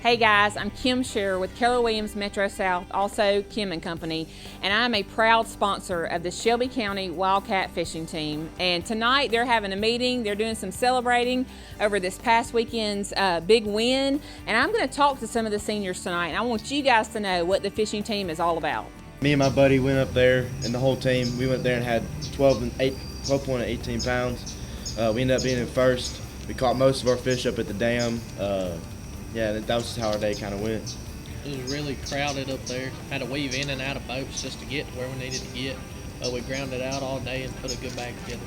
Hey guys, I'm Kim Scherer with Keller Williams Metro South, also Kim and Company, and I'm a proud sponsor of the Shelby County Wildcat Fishing Team. And tonight they're having a meeting, they're doing some celebrating over this past weekend's big win, and I'm going to talk to some of the seniors tonight, and I want you guys to know what the fishing team is all about. Me and my buddy went up there, and the whole team, we went there and had 12.18 pounds. We ended up being in first. We caught most of our fish up at the dam. Yeah, that was just how our day kind of went. It was really crowded up there. Had to weave in and out of boats just to get to where we needed to get. But we grounded out all day and put a good bag together.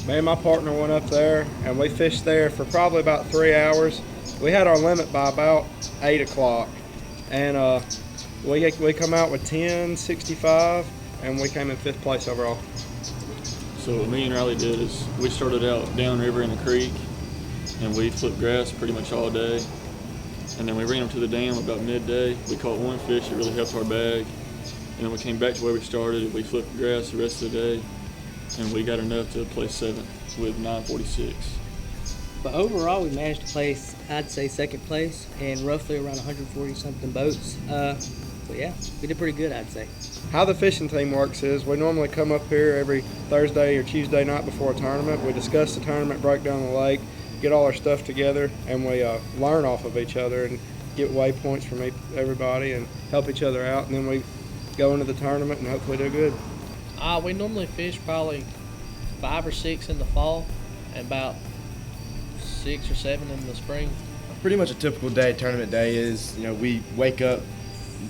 Me and my partner went up there, and we fished there for probably about 3 hours. We had our limit by about 8 o'clock, and we come out with 10.65, and we came in 5th place overall. So what me and Riley did is we started out downriver in the creek, and we flipped grass pretty much all day. And then we ran up to the dam about midday. We caught one fish that really helped our bag. And then we came back to where we started. We flipped grass the rest of the day, and we got enough to place 7th with 9.46. But overall, we managed to place, I'd say, 2nd place in roughly around 140-something boats. But yeah, we did pretty good, I'd say. How the fishing team works is we normally come up here every Thursday or Tuesday night before a tournament. We discuss the tournament, break down the lake, get all our stuff together, and we learn off of each other and get waypoints from everybody and help each other out. And then we go into the tournament and hopefully do good. We normally fish probably 5 or 6 in the fall and about 6 or 7 in the spring. Pretty much a typical day, tournament day is, we wake up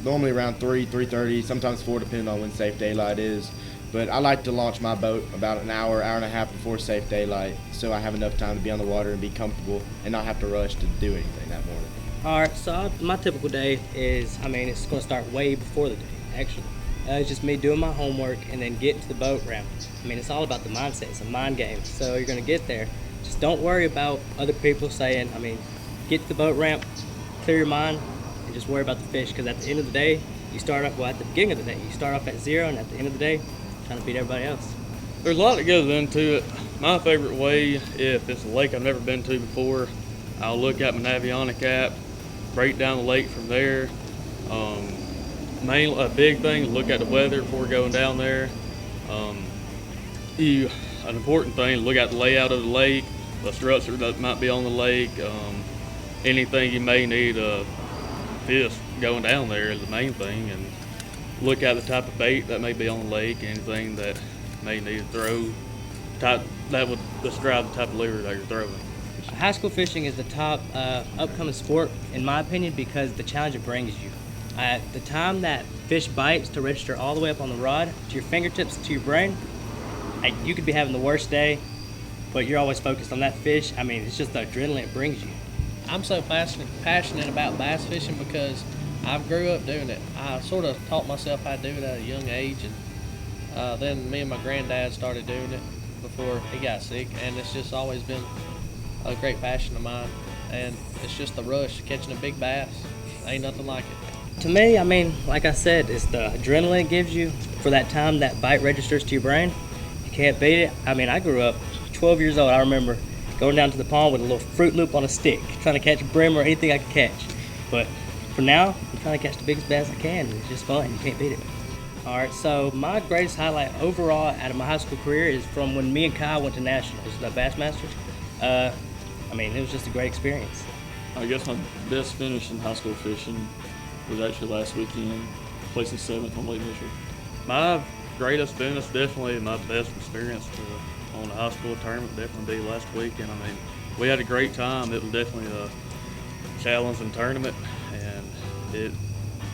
normally around 3:30, sometimes 4, depending on when safe daylight is. But I like to launch my boat about an hour and a half before safe daylight, so I have enough time to be on the water and be comfortable and not have to rush to do anything that morning. All right, so my typical day is, it's going to start way before the day, actually. It's just me doing my homework and then getting to the boat ramp. It's all about the mindset. It's a mind game. So you're going to get there. Just don't worry about other people saying, get to the boat ramp, clear your mind, and just worry about the fish, because at the end of the day, you start off, at the beginning of the day, you start off at 0, and at the end of the day, trying to beat everybody else. There's a lot that goes into it. My favorite way, if it's a lake I've never been to before, I'll look at my Navionic app, break down the lake from there. A big thing, look at the weather before going down there. An important thing, look at the layout of the lake, the structure that might be on the lake, anything you may need fish going down there is the main thing, and look at the type of bait that may be on the lake, anything that may need to throw. That would describe the type of lure that you're throwing. High school fishing is the top upcoming sport, in my opinion, because the challenge it brings you. At the time that fish bites to register all the way up on the rod, to your fingertips, to your brain, you could be having the worst day, but you're always focused on that fish. It's just the adrenaline it brings you. I'm so passionate about bass fishing because I grew up doing it. I sort of taught myself how to do it at a young age, and then me and my granddad started doing it before he got sick, and it's just always been a great passion of mine. And it's just the rush, catching a big bass. Ain't nothing like it. To me, like I said, it's the adrenaline it gives you for that time that bite registers to your brain. You can't beat it. I grew up 12 years old. I remember going down to the pond with a little Fruit Loop on a stick, trying to catch a brim or anything I could catch. But for now, I'm trying to catch the biggest bass I can. It's just fun. You can't beat it. All right, so my greatest highlight overall out of my high school career is from when me and Kyle went to nationals, the Bassmaster. It was just a great experience. I guess my best finish in high school fishing was actually last weekend, placing 7th on Lake Mitchell. My greatest finish, definitely my best experience on a high school tournament, definitely be last weekend. We had a great time. It was definitely a challenging tournament, and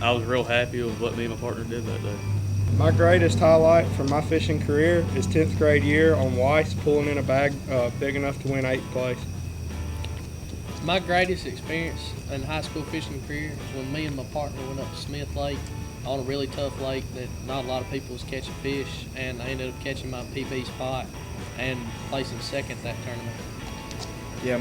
I was real happy with what me and my partner did that day. My greatest highlight from my fishing career is 10th grade year on Weiss, pulling in a bag big enough to win 8th place. My greatest experience in high school fishing career is when me and my partner went up to Smith Lake on a really tough lake that not a lot of people was catching fish, and I ended up catching my PB spot and placing 2nd that tournament. Yeah,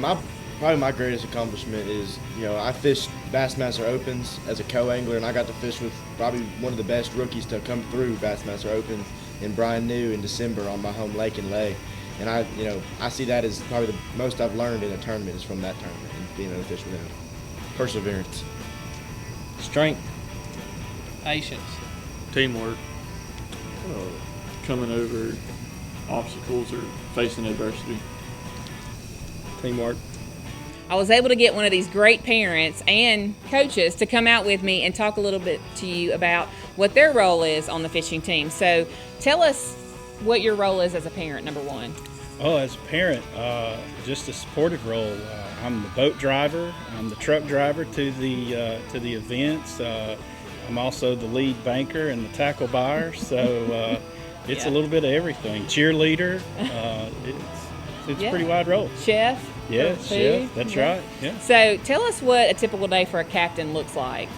probably my greatest accomplishment is, I fished Bassmaster Opens as a co-angler, and I got to fish with probably one of the best rookies to come through Bassmaster Opens in Brian New in December on my home lake in Lay. And I see that as probably the most I've learned in a tournament is from that tournament and being able to fish with him. Perseverance. Strength. Patience. Teamwork. Coming over obstacles or facing adversity. Teamwork. I was able to get one of these great parents and coaches to come out with me and talk a little bit to you about what their role is on the fishing team. So tell us what your role is as a parent, number one. Oh, as a parent, just a supportive role. I'm the boat driver. I'm the truck driver to the events. I'm also the lead banker and the tackle buyer. So it's Yeah. a little bit of everything. Cheerleader. It's a pretty wide role. Chef? Yeah, for chef. food? That's Yeah. right. Yeah. So tell us what a typical day for a captain looks like.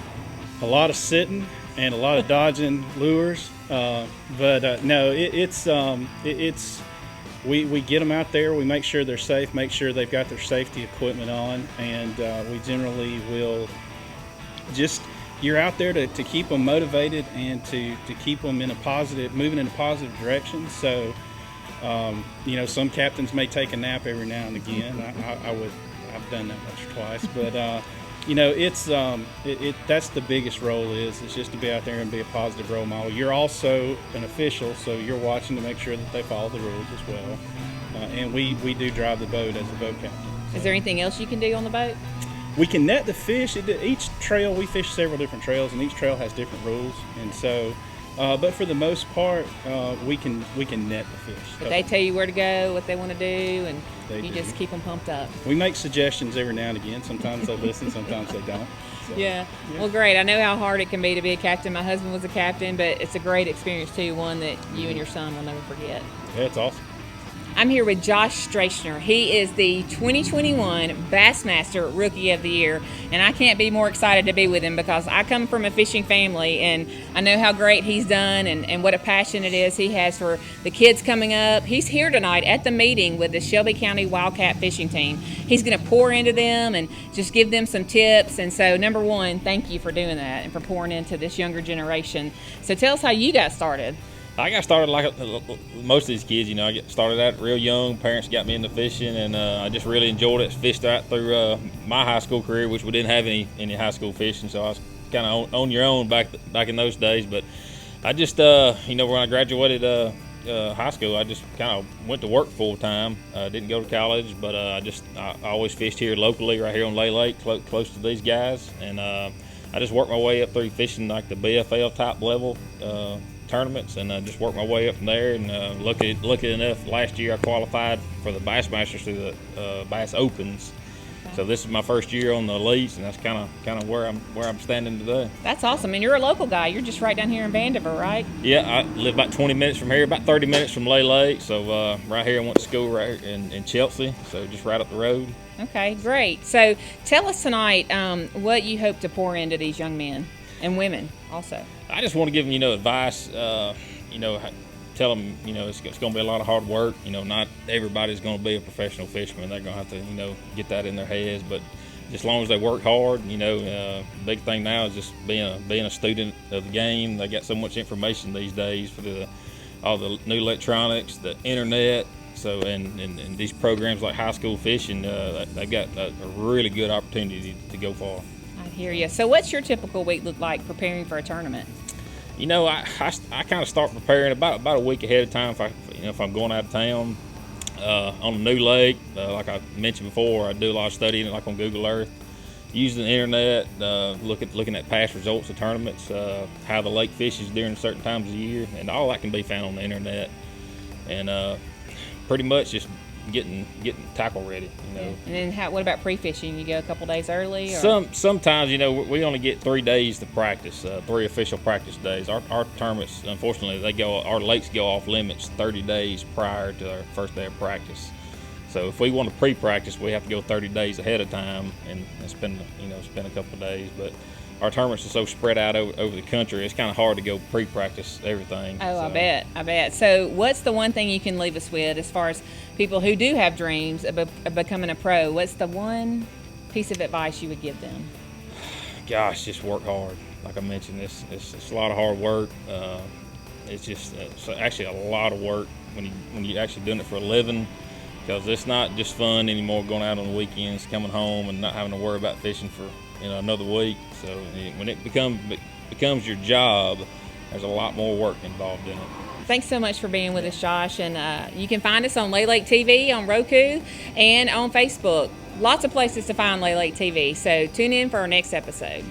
A lot of sitting and a lot of dodging lures. But no, it's we get them out there. We make sure they're safe, make sure they've got their safety equipment on, and we generally will just, you're out there to keep them motivated and to keep them in moving in a positive direction. So, some captains may take a nap every now and again. I've done that once or twice, but that's the biggest role is just to be out there and be a positive role model. You're also an official, so you're watching to make sure that they follow the rules as well. And we do drive the boat as a boat captain. Is there anything else you can do on the boat? We can net the fish. Each trail, we fish several different trails, and each trail has different rules. And so, but for the most part, we can net the fish. But they tell you where to go, what they want to do, and They you do. just keep them pumped up. We make suggestions every now and again. Sometimes they listen, sometimes they don't. So, Yeah. Well, great. I know how hard it can be to be a captain. My husband was a captain, but it's a great experience too, one that you and your son will never forget. yeah, it's awesome. I'm here with Josh Stracner. He is the 2021 Bassmaster Rookie of the Year, and I can't be more excited to be with him because I come from a fishing family, and I know how great he's done and what a passion it is he has for the kids coming up. He's here tonight at the meeting with the Shelby County Wildcat fishing team. He's going to pour into them and just give them some tips. And so, number one, thank you for doing that and for pouring into this younger generation. So tell us how you got started. I got started like most of these kids, I get started out real young. Parents got me into fishing, and I just really enjoyed it. Fished out through my high school career, which we didn't have any high school fishing, so I was kind of on your own back in those days. But I just, when I graduated high school, I just kind of went to work full time. Didn't go to college, but I always fished here locally, right here on Lay Lake, close to these guys, and I just worked my way up through fishing like the BFL type level tournaments, and just worked my way up from there. And lucky enough, last year I qualified for the Bassmasters through the Bass Opens. So this is my first year on the elites, and that's kind of where I'm standing today. That's awesome. And you're a local guy. You're just right down here in Vandiver, right? Yeah, I live about 20 minutes from here, about 30 minutes from Lay Lake. So right here, I went to school right here in Chelsea, so just right up the road. Okay, great. So tell us tonight what you hope to pour into these young men and women also. I just want to give them, advice. Tell them, it's going to be a lot of hard work. Not everybody's going to be a professional fisherman. They're going to have to, get that in their heads. But just as long as they work hard, big thing now is just being a student of the game. They got so much information these days for all the new electronics, the internet. So and these programs like high school fishing, they've got a really good opportunity to go far. I hear you. So what's your typical week look like preparing for a tournament? I kind of start preparing about a week ahead of time if I'm going out of town on a new lake. Like I mentioned before, I do a lot of studying like on Google Earth, using the internet, looking at past results of tournaments, how the lake fishes during certain times of the year, and all that can be found on the internet. And pretty much just getting tackle ready. And then what about pre-fishing? You go a couple days early? Or? Sometimes we only get 3 days to practice, 3 official practice days. Our tournaments, unfortunately, our lakes go off limits 30 days prior to our first day of practice. So if we want to pre-practice, we have to go 30 days ahead of time and spend a couple of days. But our tournaments are so spread out over the country, it's kind of hard to go pre-practice everything. Oh, so. I bet. So what's the one thing you can leave us with as far as people who do have dreams of becoming a pro? What's the one piece of advice you would give them? Gosh, just work hard. Like I mentioned, it's a lot of hard work. It's actually a lot of work when you're actually doing it for a living, because it's not just fun anymore going out on the weekends, coming home and not having to worry about fishing for another week. So when it becomes your job, there's a lot more work involved in it. Thanks so much for being with us, Josh. And you can find us on Lay Lake TV, on Roku, and on Facebook. Lots of places to find Lay Lake TV. So tune in for our next episode.